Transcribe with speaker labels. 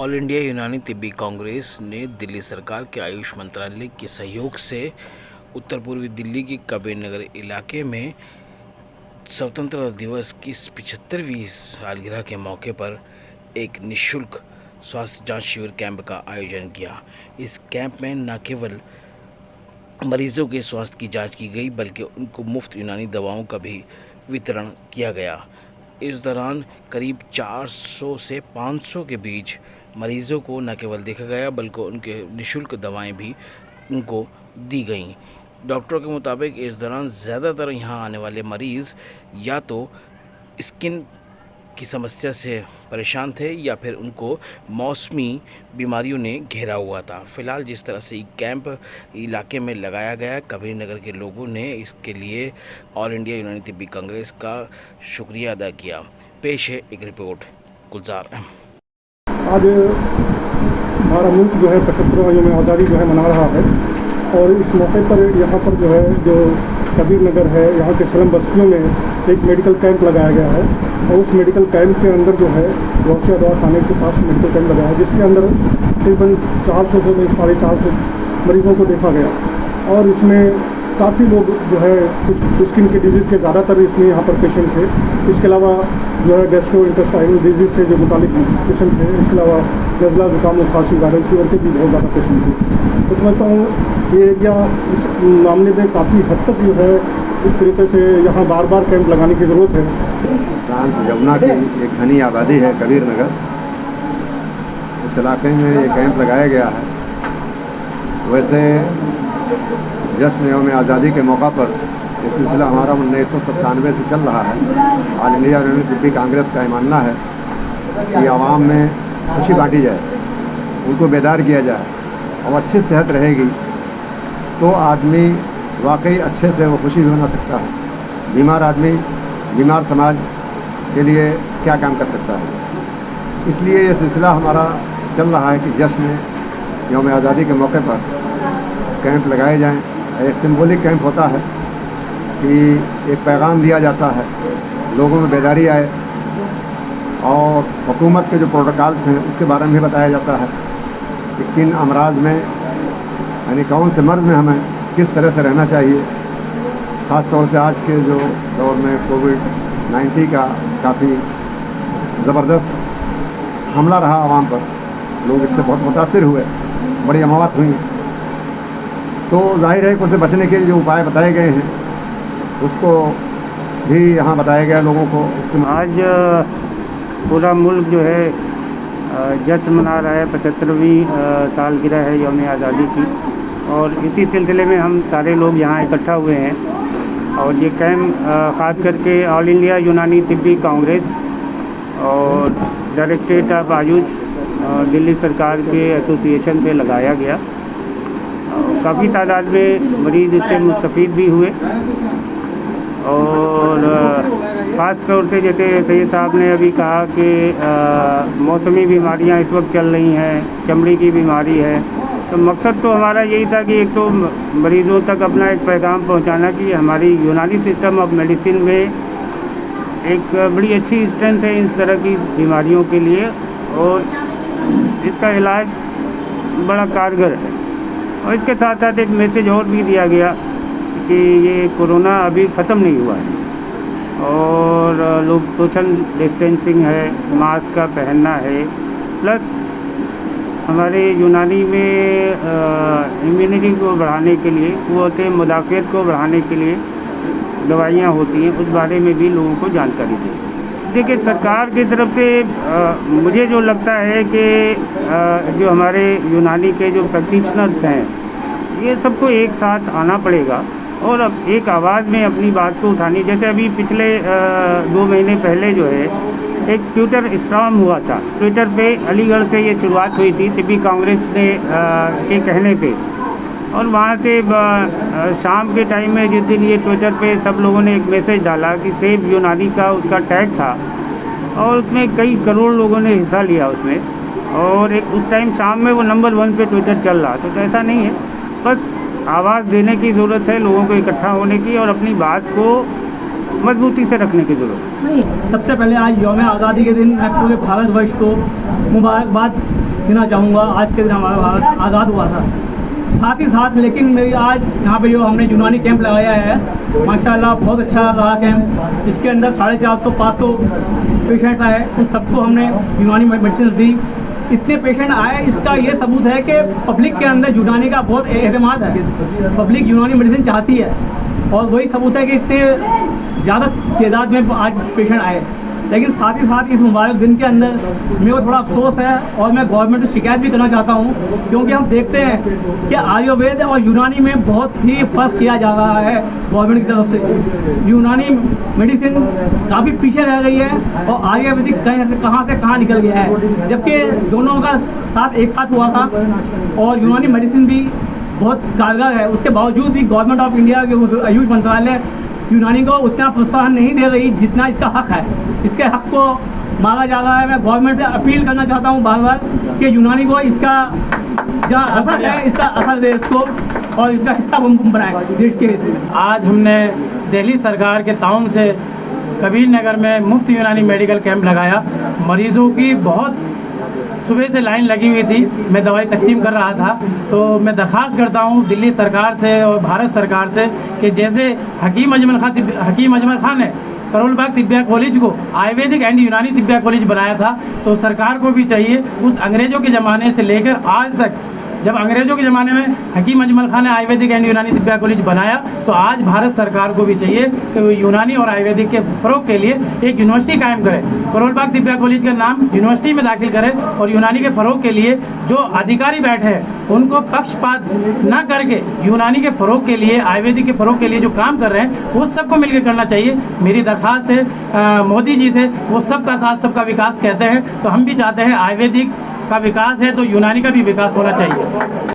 Speaker 1: All India यूनानी तिब्बी कांग्रेस ने दिल्ली सरकार के आयुष मंत्रालय के सहयोग से उत्तर पूर्वी दिल्ली के कबीर नगर इलाके में स्वतंत्रता दिवस की 75वीं सालगिरह के मौके पर एक निःशुल्क स्वास्थ्य जांच शिविर कैंप का आयोजन किया। इस कैंप में न केवल मरीजों के स्वास्थ्य की जांच की गई बल्कि उनको मुफ्त यूनानी दवाओं का भी वितरण किया गया। इस दौरान करीब 400 से 500 के बीच मरीजों को न केवल देखा गया बल्कि उनके निःशुल्क दवाएं भी उनको दी गईं। डॉक्टरों के मुताबिक इस दौरान ज़्यादातर यहां आने वाले मरीज़ या तो स्किन की समस्या से परेशान थे या फिर उनको मौसमी बीमारियों ने घेरा हुआ था। फिलहाल जिस तरह से कैंप इलाके में लगाया गया, कबीर नगर के लोगों ने इसके लिए ऑल इंडिया यूनानी तिब्बी कांग्रेस का शुक्रिया अदा किया। पेश है एक रिपोर्ट गुलजार।
Speaker 2: आज हमारा मुल्क जो है 75वां यौम आज़ादी जो है मना रहा है और इस मौके पर यहाँ पर जो कबीर नगर है, यहाँ के स्लम बस्तियों में एक मेडिकल कैंप लगाया गया है और उस मेडिकल कैंप के अंदर जो है गौसिया दवा खाने के पास मेडिकल कैंप लगाया है, जिसके अंदर तकरीबन 400 से 450 मरीज़ों को देखा गया और इसमें काफ़ी लोग जो है कुछ स्किन के डिजीज़ के ज़्यादातर इसमें यहाँ पर पेशेंट थे। इसके अलावा जो है गैस्ट्रो इंटेस्टाइनल डिजीज़ से जो मुतालिक पेशेंट थे, इसके अलावा नज़ला जुकाम और खांसी वायरल फीवर के भी बहुत ज़्यादा पेशेंट थे। तो समझता हूँ ये एरिया इस मामले में काफ़ी हद तक जो है इस तरीके से यहाँ बार बार कैंप लगाने की ज़रूरत है।
Speaker 3: ट्रांस यमुना की एक घनी आबादी है कबीर नगर, इस इलाके में ये कैंप लगाया गया है। वैसे जश्न यौम आज़ादी के मौका पर ये सिलसिला हमारा 1997 से चल रहा है। ऑल इंडिया यूनानी तिब्बी कांग्रेस का मानना है कि आवाम में खुशी बांटी जाए, उनको बेदार किया जाए और अच्छी सेहत रहेगी तो आदमी वाकई अच्छे से वो खुशी भी मना सकता है। बीमार आदमी बीमार समाज के लिए क्या काम कर सकता है। इसलिए ये सिलसिला हमारा चल रहा है कि जश्न यौम आज़ादी के मौके पर कैंप लगाए जाएं। एक सिंबॉलिक कैंप होता है कि एक पैगाम दिया जाता है, लोगों में बेदारी आए और हुकूमत के जो प्रोटोकॉल्स हैं उसके बारे में भी बताया जाता है कि किन अमराज में यानी कौन से मर्ज़ में हमें किस तरह से रहना चाहिए। ख़ास तौर से आज के जो दौर में कोविड-19 का काफ़ी ज़बरदस्त हमला रहा आवाम पर, लोग इससे बहुत मुतासिर हुए, बड़ी अमवात हुई। तो जाहिर है कि उसे बचने के जो उपाय बताए गए हैं उसको भी यहाँ बताया गया लोगों को।
Speaker 4: आज पूरा मुल्क जो है जश्न मना रहा है, 75वीं सालगिरह है यौम आज़ादी की और इसी सिलसिले में हम सारे लोग यहाँ इकट्ठा हुए हैं। और ये कैंप ख़ास करके ऑल इंडिया यूनानी तिब्बी कांग्रेस और डायरेक्टरेट ऑफ आयुष दिल्ली सरकार के एसोसिएशन पे लगाया गया। काफ़ी तादाद में मरीज़ इससे मुस्तफ़ीद भी हुए और ख़ास तौर से जैसे सैयद साहब ने अभी कहा कि मौसमी बीमारियां इस वक्त चल रही हैं, चमड़ी की बीमारी है, तो मकसद तो हमारा यही था कि एक तो मरीज़ों तक अपना एक पैगाम पहुंचाना कि हमारी यूनानी सिस्टम ऑफ मेडिसिन में एक बड़ी अच्छी स्ट्रेंथ है इस तरह की बीमारियों के लिए और इसका इलाज बड़ा कारगर है। और इसके साथ साथ एक मैसेज और भी दिया गया कि ये कोरोना अभी ख़त्म नहीं हुआ है और लोग सोशल डिस्टेंसिंग है, मास्क का पहनना है, प्लस हमारे यूनानी में इम्यूनिटी को बढ़ाने के लिए, क़ुव्वत मुदाफ़अत को बढ़ाने के लिए दवाइयाँ होती हैं, उस बारे में भी लोगों को जानकारी दी। देखिए सरकार की तरफ से मुझे जो लगता है कि जो हमारे यूनानी के जो प्रैक्टिशनर्स हैं ये सबको एक साथ आना पड़ेगा और अब एक आवाज़ में अपनी बात को उठानी। जैसे अभी पिछले 2 महीने पहले जो है एक ट्विटर स्टॉर्म हुआ था, ट्विटर पे अलीगढ़ से ये शुरुआत हुई थी तिब्बी कांग्रेस ने के कहने पे और वहाँ से शाम के टाइम में जिस दिन ये ट्विटर पे सब लोगों ने एक मैसेज डाला कि सेव यूनानी का उसका टैग था और उसमें कई करोड़ लोगों ने हिस्सा लिया उसमें और एक उस टाइम शाम में वो नंबर 1 पे ट्विटर चल रहा था। तो ऐसा नहीं है, बस आवाज़ देने की ज़रूरत है, लोगों को इकट्ठा होने की और अपनी बात को मजबूती से रखने की ज़रूरत है।
Speaker 5: सबसे पहले आज यौम आज़ादी के दिन मैं पूरे भारतवर्ष को मुबारकबाद देना चाहूँगा। आज के दिन हमारा भारत आज़ाद हुआ था, साथ ही साथ लेकिन मेरी आज यहाँ पे जो हमने यूनानी कैंप लगाया है, माशाल्लाह बहुत अच्छा रहा कैंप। इसके अंदर 450-500 पेशेंट आए, उन सबको हमने यूनानी मेडिसिन दी। इतने पेशेंट आए, इसका ये सबूत है कि पब्लिक के अंदर यूनानी का बहुत एतमाद है, पब्लिक यूनानी मेडिसिन चाहती है, और वही सबूत है कि इतने ज़्यादा तादाद में आज पेशेंट आए। लेकिन साथ ही साथ इस मुबारक दिन के अंदर मेरे को थोड़ा अफसोस है और मैं गवर्नमेंट से शिकायत भी करना चाहता हूँ, क्योंकि हम देखते हैं कि आयुर्वेद और यूनानी में बहुत ही फ़र्क किया जा रहा है गवर्नमेंट की तरफ से। यूनानी मेडिसिन काफ़ी पीछे रह गई है और आयुर्वेदिक कहाँ से कहाँ निकल गया है, जबकि दोनों का साथ एक साथ हुआ था और यूनानी मेडिसिन भी बहुत कारगर है। उसके बावजूद भी गवर्नमेंट ऑफ इंडिया के आयुष मंत्रालय यूनानी को उतना प्रोत्साहन नहीं दे रही जितना इसका हक है। इसके हक को मांगा जा रहा है। मैं गवर्नमेंट से अपील करना चाहता हूँ बार बार कि यूनानी को इसका जो असर है, इसका असर दे इसको और इसका हिस्सा बनाए देश के हिस्से में।
Speaker 6: आज हमने दिल्ली सरकार के ताउन से कबीर नगर में मुफ्त यूनानी मेडिकल कैंप लगाया। मरीज़ों की बहुत सुबह से लाइन लगी हुई थी, मैं दवाई तकसीम कर रहा था। तो मैं दरख्वास्त करता हूँ दिल्ली सरकार से और भारत सरकार से कि जैसे हकीम अजमल खान ने करोल बाग तिब्बिया कॉलेज को आयुर्वेदिक एंड यूनानी तिब्बिया कॉलेज बनाया था, तो सरकार को भी चाहिए उस अंग्रेज़ों के ज़माने से लेकर आज तक, जब अंग्रेज़ों के ज़माने में हकीम अजमल खान ने आयुर्वेदिक एंड यूनानी तिब्बिया कॉलेज बनाया, तो आज भारत सरकार को भी चाहिए कि वो यूनानी और आयुर्वेदिक के फ़रोग़ के लिए एक यूनिवर्सिटी कायम करे। करोल बाग तिब्बिया कॉलेज का नाम यूनिवर्सिटी में दाखिल करे और यूनानी के फ़रोग़ के लिए जो अधिकारी बैठे हैं उनको पक्षपात न करके यूनानी के फ़रोग़ के लिए, आयुर्वेदिक के फ़रोग़ के लिए जो काम कर रहे हैं वो सबको मिलकर करना चाहिए। मेरी दरख्वास्त है मोदी जी से, वो सबका साथ सबका विकास कहते हैं, तो हम भी चाहते हैं आयुर्वेदिक का विकास है तो यूनानी का भी विकास होना चाहिए।